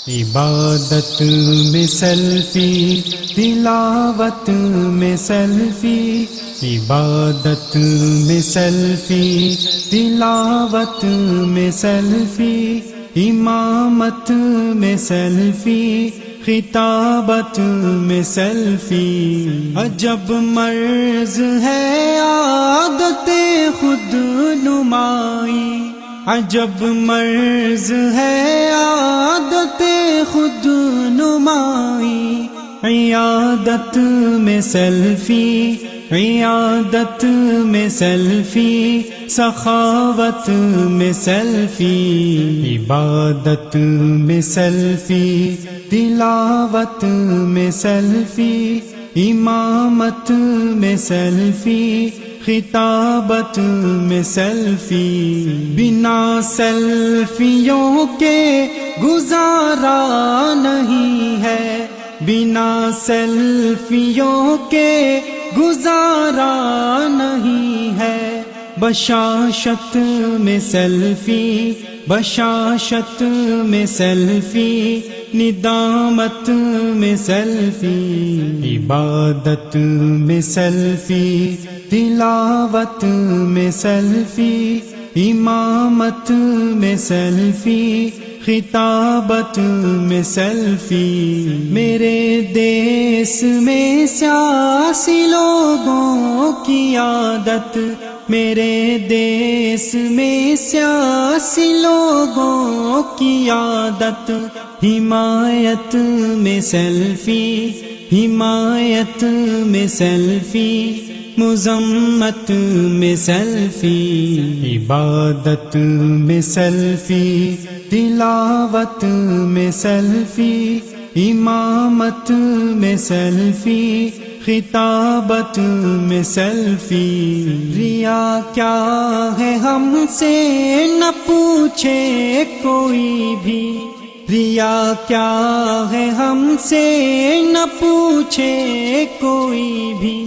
عبادت میں سیلفی، تلاوت میں سیلفی، عبادت میں سیلفی، تلاوت میں سیلفی، امامت میں سیلفی، خطابت میں سیلفی۔ عجب مرض ہے عادت خود نمائی، عجب مرض ہے عادت خود نمائی، عیادت میں سیلفی، عیادت میں سیلفی، سخاوت میں سیلفی، عبادت میں سیلفی، تلاوت میں سیلفی، امامت میں سیلفی، خطابت میں سیلفی۔ بنا سیلفیوں کے گزارا نہیں ہے، بنا سیلفیوں کے گزارا نہیں ہے۔ بشاشت میں سیلفی، بشاشت میں سیلفی، ندامت میں سیلفی، عبادت میں سیلفی، تلاوت میں سیلفی، امامت میں سیلفی، خطابت میں سیلفی۔ میرے دیس میں سیاسی لوگوں کی عادت، میرے دیس میں سیاسی لوگوں کی عادت، حمایت میں سیلفی، حمایت میں سیلفی، مذمت میں سیلفی، عبادت میں سیلفی، تلاوت میں سیلفی، امامت میں سیلفی، خطابت میں سیلفی۔ ریا کیا ہے ہم سے نہ پوچھے کوئی بھی، ریا کیا ہے ہم سے نہ پوچھے کوئی بھی،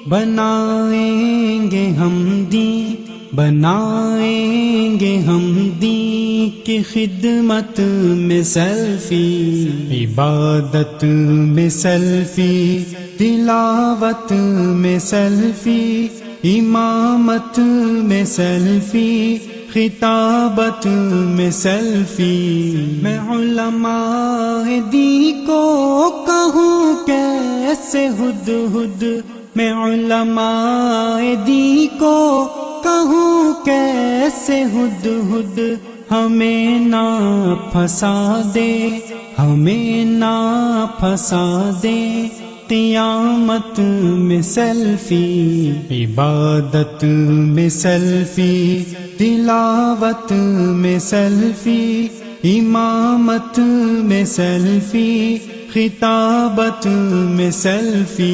بنائیں گے ہم دین، بنائیں گے ہم دین کی خدمت میں سیلفی، عبادت میں سیلفی، تلاوت میں سیلفی، امامت میں سیلفی، خطابت میں سیلفی۔ میں علماء دین کو کہوں کیسے ہدہد، میں علماء دین کو کہوں کیسے ہدہد، ہمیں نہ پھنسا دے، ہمیں نہ پھنسا دے، قیامت میں سیلفی، عبادت میں سیلفی، تلاوت میں سیلفی، امامت میں سیلفی، خطابت میں سیلفی۔